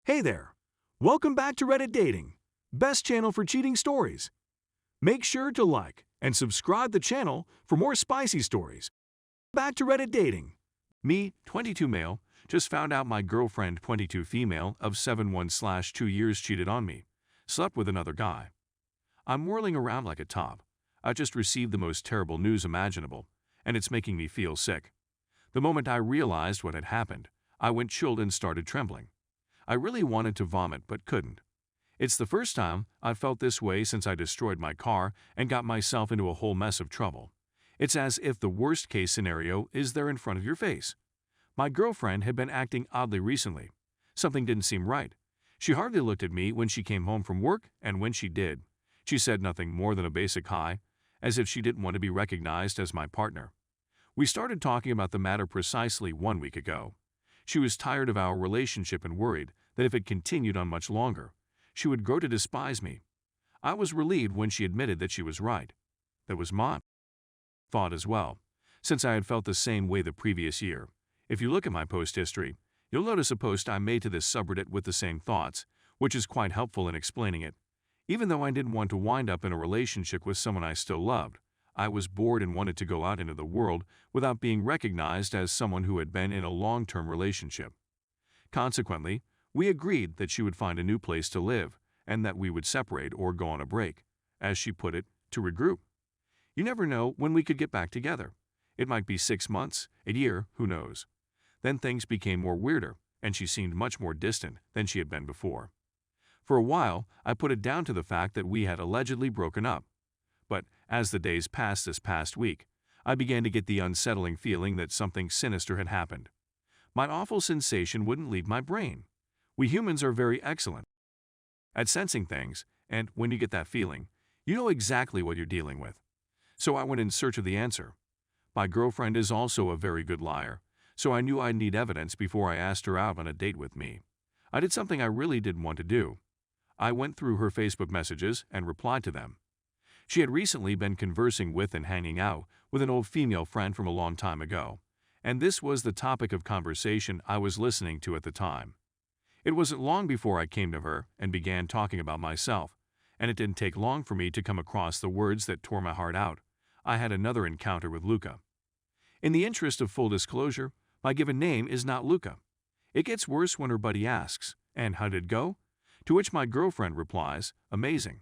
Hey there! Welcome back to Reddit Dating, best channel for cheating stories. Make sure to like and subscribe the channel for more spicy stories. Back to Reddit Dating. Me, 22 male, just found out my girlfriend, 22 female, of 7/1/2 years cheated on me, slept with another guy. I'm whirling around like a top. I just received the most terrible news imaginable, and it's making me feel sick. The moment I realized what had happened, I went chilled and started trembling. I really wanted to vomit but couldn't. It's the first time I've felt this way since I destroyed my car and got myself into a whole mess of trouble. It's as if the worst-case scenario is there in front of your face. My girlfriend had been acting oddly recently. Something didn't seem right. She hardly looked at me when she came home from work, and when she did, she said nothing more than a basic hi, as if she didn't want to be recognized as my partner. We started talking about the matter precisely 1 week ago. She was tired of our relationship and worried that if it continued on much longer, she would grow to despise me. I was relieved when she admitted that she was right. That was my thought as well, since I had felt the same way the previous year. If you look at my post history, you'll notice a post I made to this subreddit with the same thoughts, which is quite helpful in explaining it. Even though I didn't want to wind up in a relationship with someone I still loved, I was bored and wanted to go out into the world without being recognized as someone who had been in a long-term relationship. Consequently, we agreed that she would find a new place to live and that we would separate or go on a break, as she put it, to regroup. You never know when we could get back together. It might be 6 months, a year, who knows. Then things became more weirder, and she seemed much more distant than she had been before. For a while, I put it down to the fact that we had allegedly broken up. But as the days passed this past week, I began to get the unsettling feeling that something sinister had happened. My awful sensation wouldn't leave my brain. We humans are very excellent at sensing things, and when you get that feeling, you know exactly what you're dealing with. So I went in search of the answer. My girlfriend is also a very good liar, so I knew I'd need evidence before I asked her out on a date with me. I did something I really didn't want to do. I went through her Facebook messages and replied to them. She had recently been conversing with and hanging out with an old female friend from a long time ago, and this was the topic of conversation I was listening to at the time. It wasn't long before I came to her and began talking about myself, and it didn't take long for me to come across the words that tore my heart out. I had another encounter with Luca. In the interest of full disclosure, my given name is not Luca. It gets worse when her buddy asks, "And how did it go?" To which my girlfriend replies, "Amazing."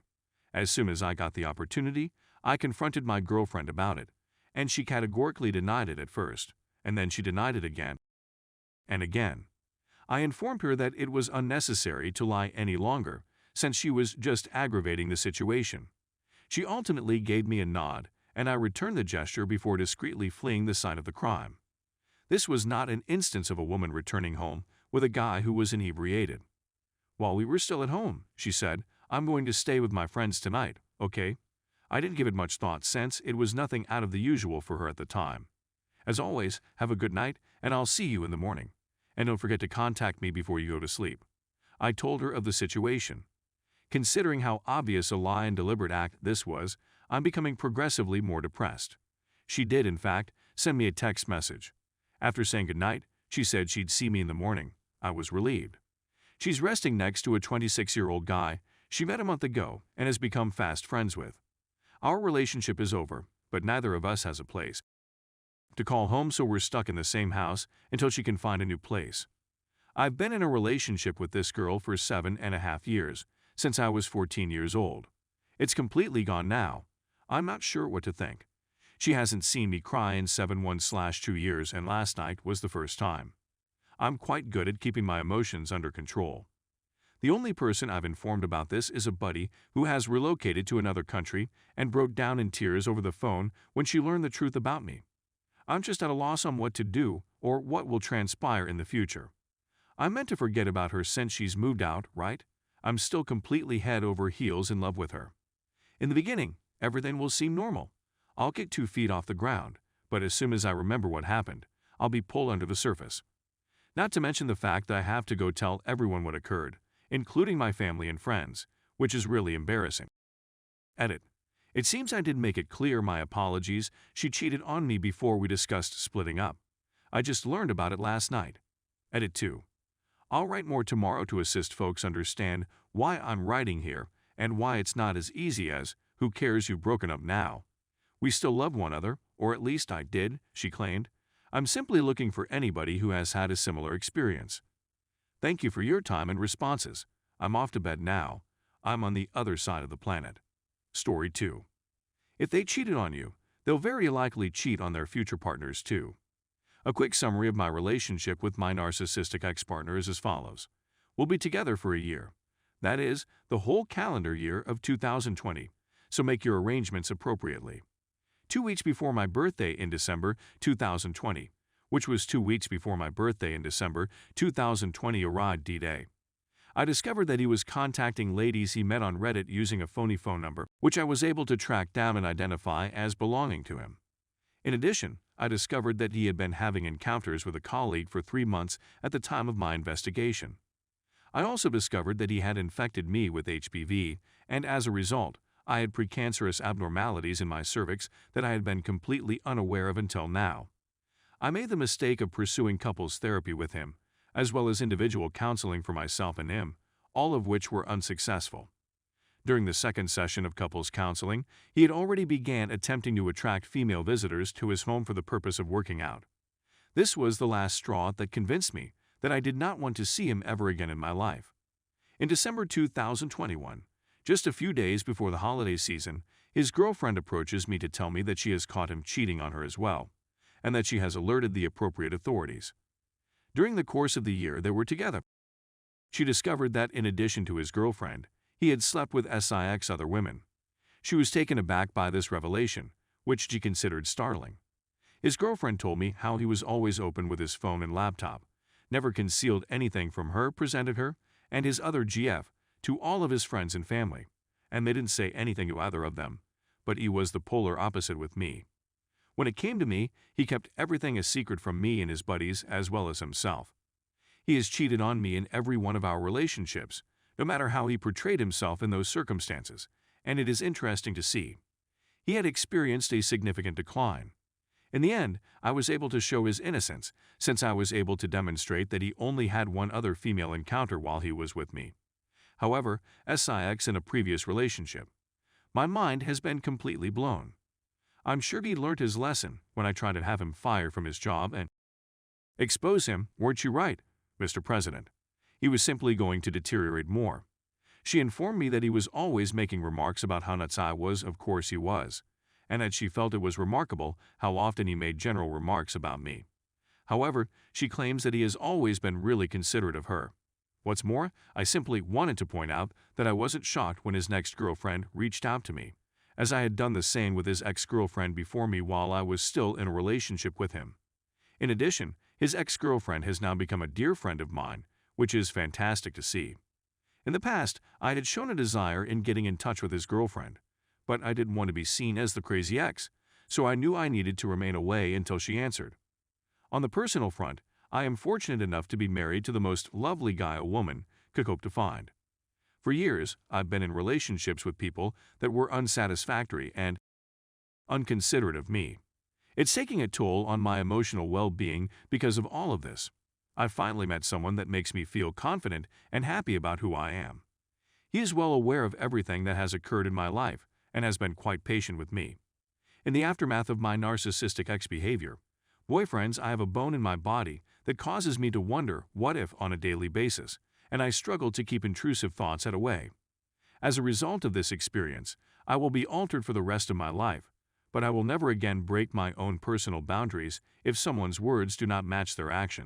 As soon as I got the opportunity, I confronted my girlfriend about it, and she categorically denied it at first, and then she denied it again and again. I informed her that it was unnecessary to lie any longer, since she was just aggravating the situation. She ultimately gave me a nod, and I returned the gesture before discreetly fleeing the site of the crime. This was not an instance of a woman returning home with a guy who was inebriated. While we were still at home, she said, "I'm going to stay with my friends tonight, okay?" I didn't give it much thought since it was nothing out of the usual for her at the time. As always, have a good night, and I'll see you in the morning. And don't forget to contact me before you go to sleep. I told her of the situation. Considering how obvious a lie and deliberate act this was, I'm becoming progressively more depressed. She did, in fact, send me a text message. After saying goodnight, she said she'd see me in the morning. I was relieved. She's resting next to a 26-year-old guy she met a month ago and has become fast friends with. Our relationship is over, but neither of us has a place to call home, so we're stuck in the same house until she can find a new place. I've been in a relationship with this girl for 7.5 years, since I was 14 years old. It's completely gone now. I'm not sure what to think. She hasn't seen me cry in 7/1/2 years, and last night was the first time. I'm quite good at keeping my emotions under control. The only person I've informed about this is a buddy who has relocated to another country and broke down in tears over the phone when she learned the truth about me. I'm just at a loss on what to do or what will transpire in the future. I meant to forget about her since she's moved out, right? I'm still completely head over heels in love with her. In the beginning, everything will seem normal. I'll get 2 feet off the ground, but as soon as I remember what happened, I'll be pulled under the surface. Not to mention the fact that I have to go tell everyone what occurred, including my family and friends, which is really embarrassing. Edit. It seems I did make it clear, my apologies. She cheated on me before we discussed splitting up. I just learned about it last night. Edit 2. I'll write more tomorrow to assist folks understand why I'm writing here and why it's not as easy as, who cares, you've broken up now. We still love one another, or at least I did, she claimed. I'm simply looking for anybody who has had a similar experience. Thank you for your time and responses. I'm off to bed now. I'm on the other side of the planet. Story 2. If they cheated on you, they'll very likely cheat on their future partners too. A quick summary of my relationship with my narcissistic ex-partner is as follows. We'll be together for a year. That is, the whole calendar year of 2020, so make your arrangements appropriately. 2 weeks before my birthday in December 2020, which was 2 weeks before my birthday in December 2020 arrived D-Day, I discovered that he was contacting ladies he met on Reddit using a phony phone number, which I was able to track down and identify as belonging to him. In addition, I discovered that he had been having encounters with a colleague for 3 months at the time of my investigation. I also discovered that he had infected me with HPV, and as a result, I had precancerous abnormalities in my cervix that I had been completely unaware of until now. I made the mistake of pursuing couples therapy with him, as well as individual counseling for myself and him, all of which were unsuccessful. During the second session of couples counseling, he had already began attempting to attract female visitors to his home for the purpose of working out. This was the last straw that convinced me that I did not want to see him ever again in my life. In December 2021, just a few days before the holiday season, his girlfriend approaches me to tell me that she has caught him cheating on her as well, and that she has alerted the appropriate authorities. During the course of the year they were together, she discovered that in addition to his girlfriend, he had slept with 6 other women. She was taken aback by this revelation, which she considered startling. His girlfriend told me how he was always open with his phone and laptop, never concealed anything from her, presented her, and his other GF, to all of his friends and family, and they didn't say anything to either of them, but he was the polar opposite with me. When it came to me, he kept everything a secret from me and his buddies as well as himself. He has cheated on me in every one of our relationships, no matter how he portrayed himself in those circumstances, and it is interesting to see. He had experienced a significant decline. In the end, I was able to show his innocence, since I was able to demonstrate that he only had one other female encounter while he was with me. However, SIX in a previous relationship. My mind has been completely blown. I'm sure he learned his lesson when I tried to have him fired from his job and expose him. Weren't you right, Mr. President? He was simply going to deteriorate more. She informed me that he was always making remarks about how nuts I was, of course he was, and that she felt it was remarkable how often he made general remarks about me. However, she claims that he has always been really considerate of her. What's more, I simply wanted to point out that I wasn't shocked when his next girlfriend reached out to me, as I had done the same with his ex-girlfriend before me while I was still in a relationship with him. In addition, his ex-girlfriend has now become a dear friend of mine, which is fantastic to see. In the past, I had shown a desire in getting in touch with his girlfriend, but I didn't want to be seen as the crazy ex, so I knew I needed to remain away until she answered. On the personal front, I am fortunate enough to be married to the most lovely guy a woman could hope to find. For years, I've been in relationships with people that were unsatisfactory and unconsiderate of me. It's taking a toll on my emotional well-being because of all of this. I've finally met someone that makes me feel confident and happy about who I am. He is well aware of everything that has occurred in my life and has been quite patient with me. In the aftermath of my narcissistic ex-behavior, boyfriends, I have a bone in my body that causes me to wonder what if on a daily basis, and I struggle to keep intrusive thoughts at away. As a result of this experience, I will be altered for the rest of my life, but I will never again break my own personal boundaries if someone's words do not match their actions.